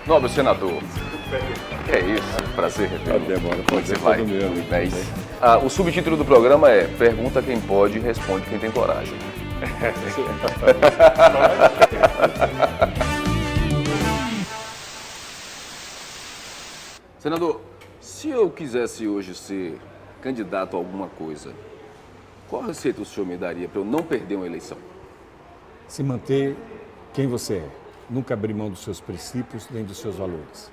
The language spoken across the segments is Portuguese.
Nobre senador, é isso, prazer revê-lo. Demora, Como pode você ser vai? todo meu. É isso. O subtítulo do programa é Pergunta quem pode, responde quem tem coragem. Senador, se eu quisesse hoje ser candidato a alguma coisa, qual receita o senhor me daria para eu não perder uma eleição? Se manter quem você é. Nunca abrir mão dos seus princípios nem dos seus valores.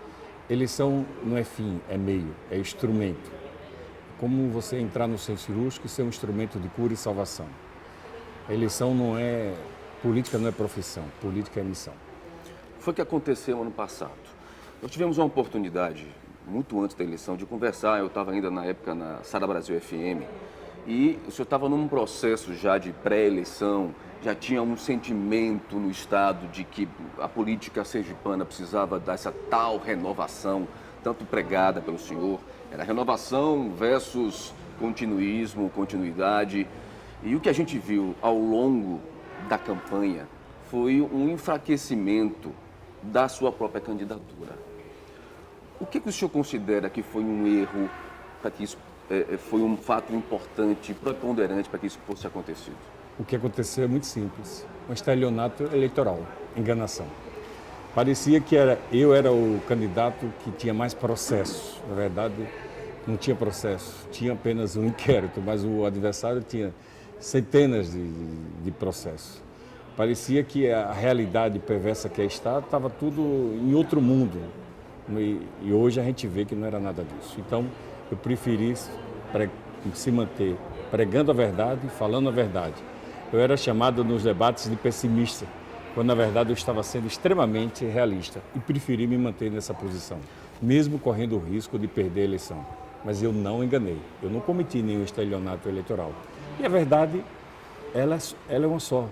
Eleição não é fim, é meio, é instrumento. Como você entrar no centro cirúrgico e ser um instrumento de cura e salvação. A eleição não é... Política não é profissão, política é missão. Foi o que aconteceu ano passado. Nós tivemos uma oportunidade, muito antes da eleição, de conversar. Eu estava ainda na época na Sara Brasil FM e o senhor estava num processo já de pré-eleição, já tinha um sentimento no Estado de que a política sergipana precisava dessa tal renovação, tanto pregada pelo senhor. Era renovação versus continuismo, continuidade. E o que a gente viu ao longo da campanha foi um enfraquecimento da sua própria candidatura. O que o senhor considera que foi um erro para que isso foi um fato importante, preponderante para que isso fosse acontecido? O que aconteceu é muito simples. Um estelionato eleitoral, enganação. Parecia que eu era o candidato que tinha mais processo. Na verdade, não tinha processo, tinha apenas um inquérito, mas o adversário tinha centenas de processos. Parecia que a realidade perversa que é Estado estava tudo em outro mundo. E hoje a gente vê que não era nada disso. Então, eu preferi se manter pregando a verdade, falando a verdade. Eu era chamado nos debates de pessimista, quando na verdade eu estava sendo extremamente realista e preferi me manter nessa posição, mesmo correndo o risco de perder a eleição. Mas eu não enganei, eu não cometi nenhum estelionato eleitoral. E a verdade, ela é uma só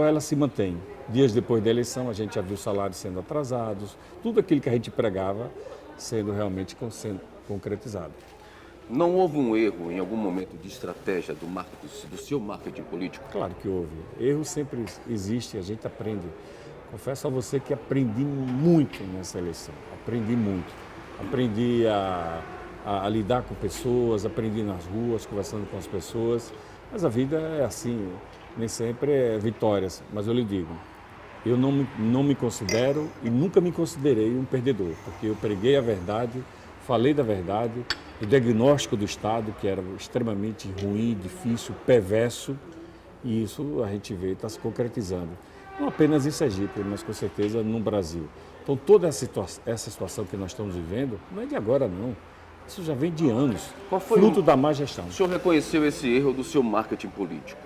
ela se mantém. Dias depois da eleição, a gente já viu salários sendo atrasados, tudo aquilo que a gente pregava sendo realmente concretizado. Não houve um erro em algum momento de estratégia do seu marketing político? Claro que houve. Erro sempre existe, a gente aprende. Confesso a você que aprendi muito nessa eleição, aprendi muito. Aprendi a lidar com pessoas, aprendi nas ruas, conversando com as pessoas. Mas a vida é assim, nem sempre é vitórias. Mas eu lhe digo, eu não me considero e nunca me considerei um perdedor, porque eu preguei a verdade, falei da verdade, o diagnóstico do Estado, que era extremamente ruim, difícil, perverso, e isso a gente vê, está se concretizando. Não apenas em Sergipe, mas com certeza no Brasil. Então toda essa situação que nós estamos vivendo não é de agora não, isso já vem de anos, fruto da má gestão. O senhor reconheceu esse erro do seu marketing político.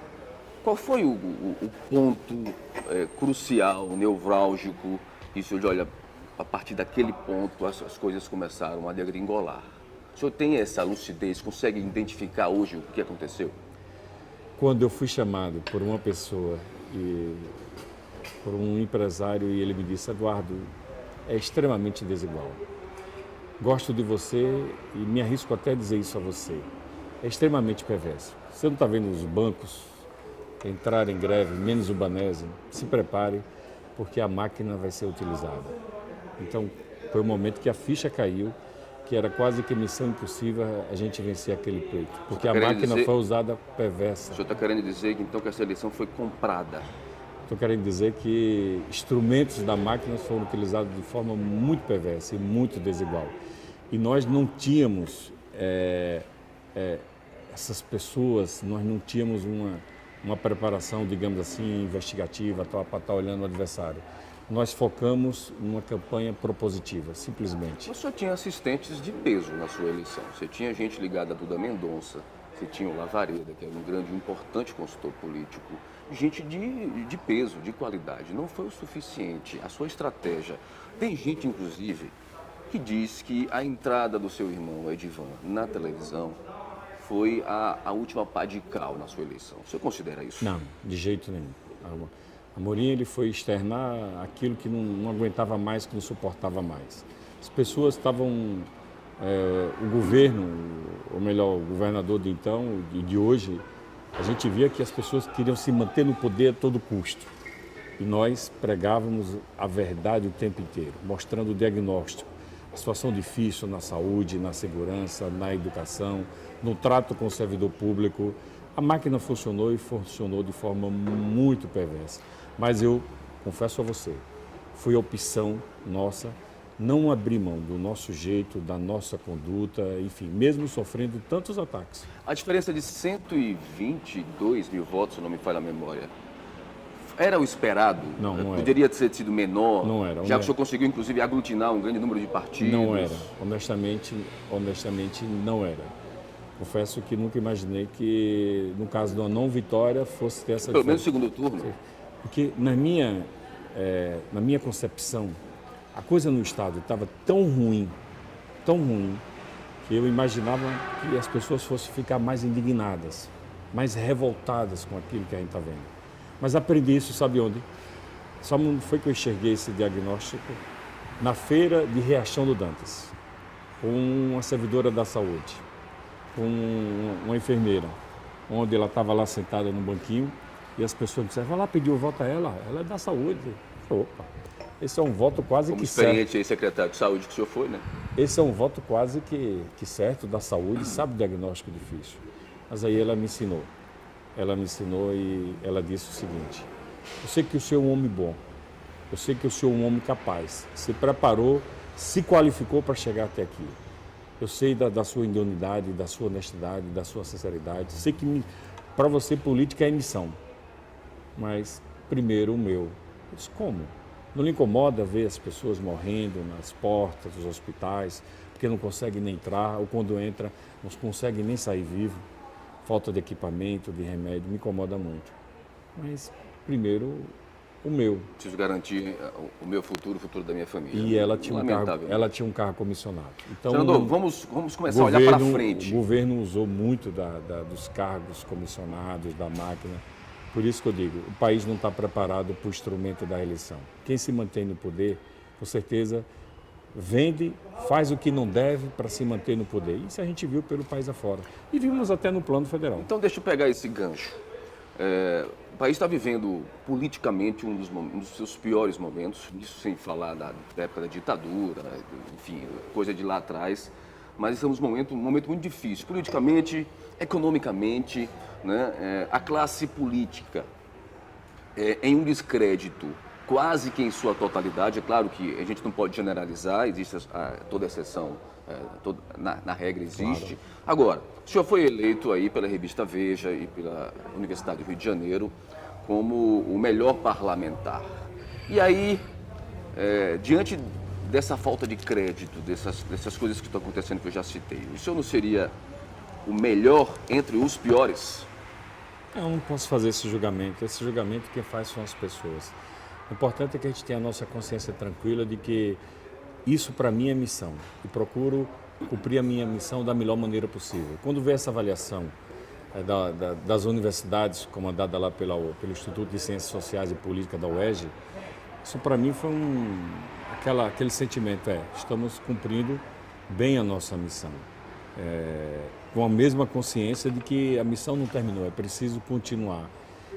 Qual foi o ponto crucial, nevrálgico, que o senhor diz, olha, a partir daquele ponto as coisas começaram a degringolar? O senhor tem essa lucidez, consegue identificar hoje o que aconteceu? Quando eu fui chamado por uma pessoa, por um empresário, e ele me disse, Eduardo, é extremamente desigual. Gosto de você e me arrisco até a dizer isso a você. É extremamente perverso. Você não está vendo os bancos entrar em greve, menos o Banésio, se prepare, porque a máquina vai ser utilizada. Então, foi um momento que a ficha caiu, que era quase que missão impossível a gente vencer aquele pleito, porque a máquina foi usada perversa. O senhor está querendo dizer que, então, que essa eleição foi comprada? Estou querendo dizer que instrumentos da máquina foram utilizados de forma muito perversa e muito desigual. E nós não tínhamos essas pessoas, nós não tínhamos uma preparação, digamos assim, investigativa para estar olhando o adversário. Nós focamos numa campanha propositiva, simplesmente. O senhor tinha assistentes de peso na sua eleição. Você tinha gente ligada a Duda Mendonça, você tinha o Lavareda, que era um grande e importante consultor político. Gente de peso, de qualidade. Não foi o suficiente. A sua estratégia. Tem gente, inclusive, que diz que a entrada do seu irmão, Edivan, na televisão foi a última pá de cal na sua eleição. O senhor considera isso? Não, de jeito nenhum. Amorim, ele foi externar aquilo que não aguentava mais, que não suportava mais. As pessoas estavam... o governo, ou melhor, o governador de então e de hoje, a gente via que as pessoas queriam se manter no poder a todo custo. E nós pregávamos a verdade o tempo inteiro, mostrando o diagnóstico, a situação difícil na saúde, na segurança, na educação, no trato com o servidor público. A máquina funcionou e funcionou de forma muito perversa. Mas eu confesso a você, foi opção nossa não abrir mão do nosso jeito, da nossa conduta, enfim, mesmo sofrendo tantos ataques. A diferença de 122 mil votos, se não me falha a memória, era o esperado? Não era. Poderia ter sido menor? Não era. Já que o senhor conseguiu, inclusive, aglutinar um grande número de partidos? Não era. Honestamente, não era. Confesso que nunca imaginei que, no caso de uma não vitória, fosse ter essa Pelo menos diferença. no segundo turno? Porque na minha concepção, a coisa no Estado estava tão ruim, que eu imaginava que as pessoas fossem ficar mais indignadas, mais revoltadas com aquilo que a gente está vendo. Mas aprendi isso, sabe onde? Só foi que eu enxerguei esse diagnóstico na feira de Riachão do Dantas, com uma servidora da saúde, com uma enfermeira, onde ela estava lá sentada no banquinho e as pessoas disseram, vai lá pedir o voto a ela é da saúde. Opa, esse é um voto quase Como que experiente certo. aí, secretário de saúde que o senhor foi, né? Esse é um voto quase que certo da saúde, sabe o diagnóstico difícil. Mas aí ela me ensinou e ela disse o seguinte, eu sei que o senhor é um homem bom, eu sei que o senhor é um homem capaz, se preparou, se qualificou para chegar até aqui. Eu sei da sua idoneidade, da sua honestidade, da sua sinceridade, sei que para você política é missão, mas primeiro o meu. Eu disse, como? Não lhe incomoda ver as pessoas morrendo nas portas dos hospitais, porque não conseguem nem entrar, ou quando entra, não conseguem nem sair vivo? Falta de equipamento, de remédio, me incomoda muito. Mas, primeiro, o meu. Preciso garantir o meu futuro, o futuro da minha família. E ela tinha um cargo comissionado. Então, senador, vamos começar a olhar para frente. O governo usou muito dos cargos comissionados, da máquina. Por isso que eu digo, o país não está preparado para o instrumento da eleição. Quem se mantém no poder, com certeza, vende, faz o que não deve para se manter no poder. Isso a gente viu pelo país afora. E vimos até no plano federal. Então, deixa eu pegar esse gancho. O país está vivendo politicamente um dos seus piores momentos, isso sem falar da época da ditadura, enfim, coisa de lá atrás. Mas estamos num momento muito difícil, politicamente, economicamente, né? A classe política em um descrédito quase que em sua totalidade. É claro que a gente não pode generalizar, existe toda exceção, na regra existe. Claro. Agora, o senhor foi eleito aí pela revista Veja e pela Universidade do Rio de Janeiro como o melhor parlamentar. E aí, diante dessa falta de crédito, dessas coisas que estão acontecendo que eu já citei, o senhor não seria o melhor entre os piores? Eu não posso fazer esse julgamento. Esse julgamento quem faz são as pessoas. O importante é que a gente tenha a nossa consciência tranquila de que isso para mim é missão. E procuro cumprir a minha missão da melhor maneira possível. Quando vê essa avaliação das universidades, comandada lá pelo Instituto de Ciências Sociais e Política da UERJ, isso para mim foi aquele sentimento, estamos cumprindo bem a nossa missão. Com a mesma consciência de que a missão não terminou, é preciso continuar.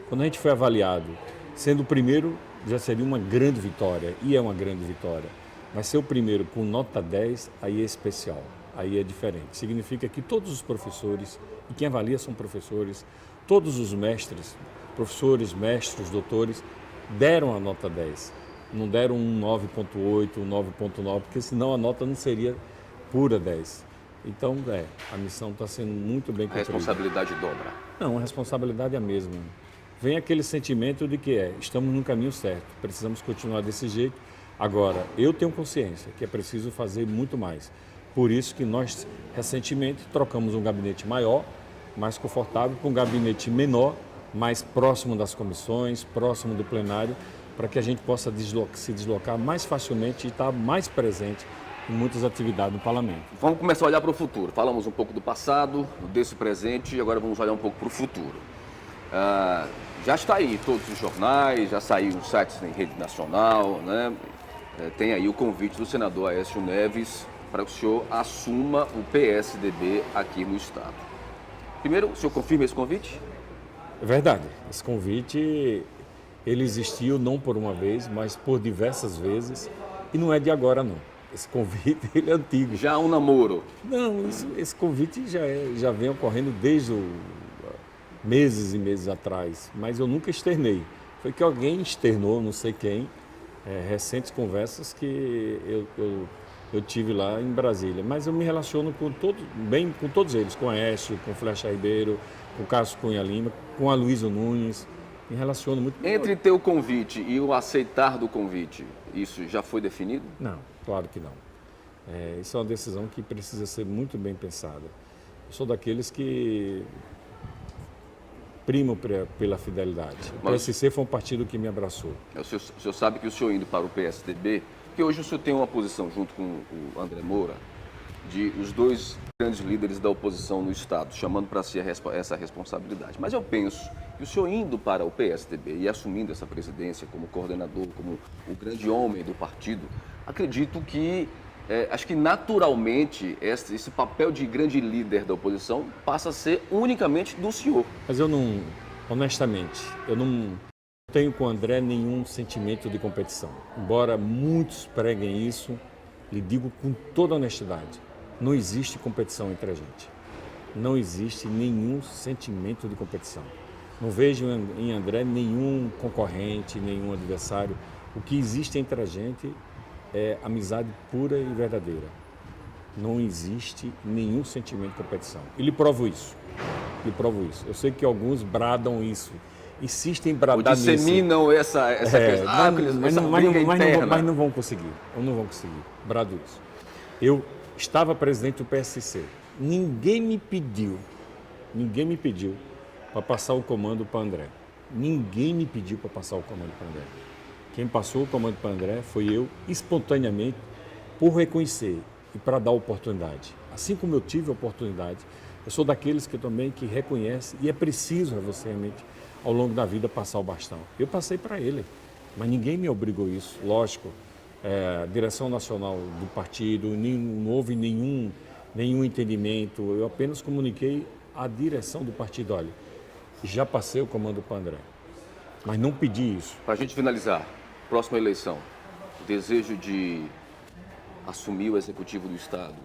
Quando a gente foi avaliado, sendo o primeiro, já seria uma grande vitória, e é uma grande vitória. Mas ser o primeiro com nota 10, aí é especial, aí é diferente. Significa que todos os professores, e quem avalia são professores, todos os mestres, professores, mestres, doutores, deram a nota 10. Não deram um 9.8, um 9.9, porque senão a nota não seria pura 10. Então, a missão está sendo muito bem cumprida. A responsabilidade dobra? Não, a responsabilidade é a mesma. Vem aquele sentimento de que estamos no caminho certo, precisamos continuar desse jeito. Agora, eu tenho consciência que é preciso fazer muito mais. Por isso que nós, recentemente, trocamos um gabinete maior, mais confortável, com um gabinete menor, mais próximo das comissões, próximo do plenário, para que a gente possa se deslocar mais facilmente e estar mais presente em muitas atividades do parlamento. Vamos começar a olhar para o futuro. Falamos um pouco do passado, desse presente, e agora vamos olhar um pouco para o futuro. Já está aí todos os jornais, já saiu os sites em rede nacional, né? Tem aí o convite do senador Aécio Neves para que o senhor assuma o PSDB aqui no estado. Primeiro, o senhor confirma esse convite? É verdade. Esse convite Ele existiu não por uma vez, mas por diversas vezes, e não é de agora não. Esse convite ele é antigo. Já há um namoro. Não, esse convite já vem ocorrendo desde meses e meses atrás, mas eu nunca externei. Foi que alguém externou, não sei quem, recentes conversas que eu tive lá em Brasília. Mas eu me relaciono bem com todos eles, com a Aécio, com o Flecha Ribeiro, com o Carlos Cunha Lima, com a Luísa Nunes. Me relaciono muito. Entre ter o convite e o aceitar do convite, isso já foi definido? Não, claro que não. Isso é uma decisão que precisa ser muito bem pensada. Eu sou daqueles que primam pela fidelidade. O PSC foi um partido que me abraçou. O senhor sabe que o senhor indo para o PSDB, que hoje o senhor tem uma posição junto com o André Moura, de os dois grandes líderes da oposição no Estado, chamando para si essa responsabilidade. Mas eu penso que o senhor indo para o PSDB e assumindo essa presidência como coordenador, como o grande homem do partido, acredito que, acho que naturalmente, esse papel de grande líder da oposição passa a ser unicamente do senhor. Mas honestamente, eu não tenho com o André nenhum sentimento de competição. Embora muitos preguem isso, lhe digo com toda honestidade, não existe competição entre a gente. Não existe nenhum sentimento de competição. Não vejo em André nenhum concorrente, nenhum adversário. O que existe entre a gente é amizade pura e verdadeira. Não existe nenhum sentimento de competição. E lhe provo isso. Eu sei que alguns bradam isso. Insistem em bradar nisso. Ou disseminam essa questão. Mas não vão conseguir. Não vão conseguir. Brado isso. Eu estava presidente do PSC. Ninguém me pediu para passar o comando para André. Ninguém me pediu para passar o comando para André. Quem passou o comando para André foi eu, espontaneamente, por reconhecer e para dar oportunidade. Assim como eu tive a oportunidade, eu sou daqueles que reconhece e é preciso, realmente, ao longo da vida, passar o bastão. Eu passei para ele, mas ninguém me obrigou isso, lógico. A direção nacional do partido, não houve nenhum entendimento, eu apenas comuniquei à direção do partido, olha, já passei o comando para André, mas não pedi isso. Para a gente finalizar, próxima eleição, o desejo de assumir o executivo do Estado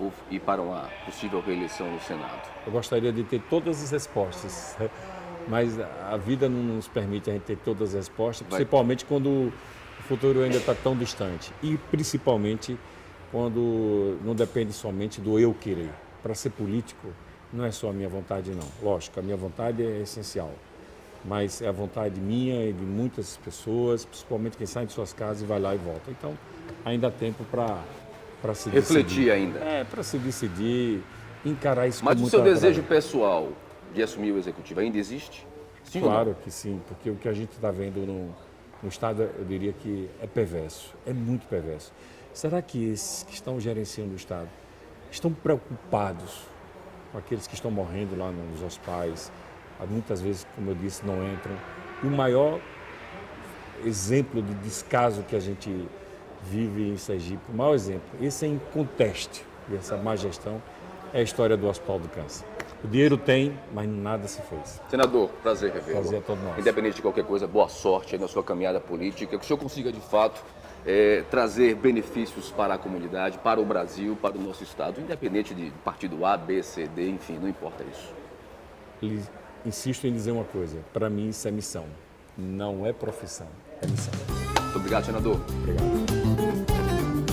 ou ir para uma possível reeleição no Senado? Eu gostaria de ter todas as respostas, mas a vida não nos permite a gente ter todas as respostas, principalmente quando o futuro ainda está tão distante e principalmente quando não depende somente do eu querer. Para ser político não é só a minha vontade não, lógico, a minha vontade é essencial, mas é a vontade minha e de muitas pessoas, principalmente quem sai de suas casas e vai lá e volta. Então ainda há tempo para se refletir decidir. Ainda. Para se decidir, encarar isso mas com o seu muita desejo pessoal de assumir o executivo ainda existe? Sim, claro que sim, porque o que a gente está vendo no Estado, eu diria que é perverso, é muito perverso. Será que esses que estão gerenciando o Estado estão preocupados com aqueles que estão morrendo lá nos hospitais? Muitas vezes, como eu disse, não entram. E o maior exemplo de descaso que a gente vive em Sergipe, o maior exemplo, esse é inconteste, essa má gestão, é a história do Hospital do Câncer. O dinheiro tem, mas nada se fez. Senador, prazer revê-lo. Prazer a todos nós. Independente de qualquer coisa, boa sorte aí na sua caminhada política, que o senhor consiga, de fato, trazer benefícios para a comunidade, para o Brasil, para o nosso Estado, independente de partido A, B, C, D, enfim, não importa isso. Insisto em dizer uma coisa, para mim isso é missão, não é profissão, é missão. Muito obrigado, senador. Obrigado.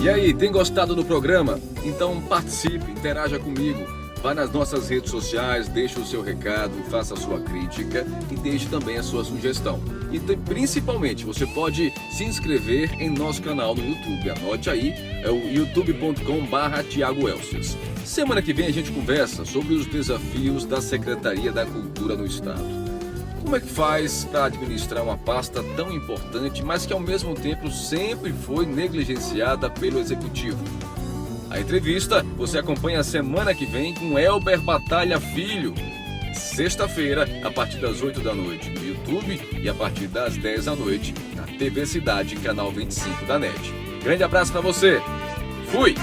E aí, tem gostado do programa? Então participe, interaja comigo. Vá nas nossas redes sociais, deixe o seu recado, faça a sua crítica e deixe também a sua sugestão. E principalmente, você pode se inscrever em nosso canal no YouTube. Anote aí, é o youtube.com/Thiago Elcias. Semana que vem a gente conversa sobre os desafios da Secretaria da Cultura no Estado. Como é que faz para administrar uma pasta tão importante, mas que ao mesmo tempo sempre foi negligenciada pelo Executivo? A entrevista você acompanha a semana que vem com Elber Batalha Filho. Sexta-feira, a partir das 8 da noite no YouTube e a partir das 10 da noite na TV Cidade, canal 25 da NET. Grande abraço para você. Fui!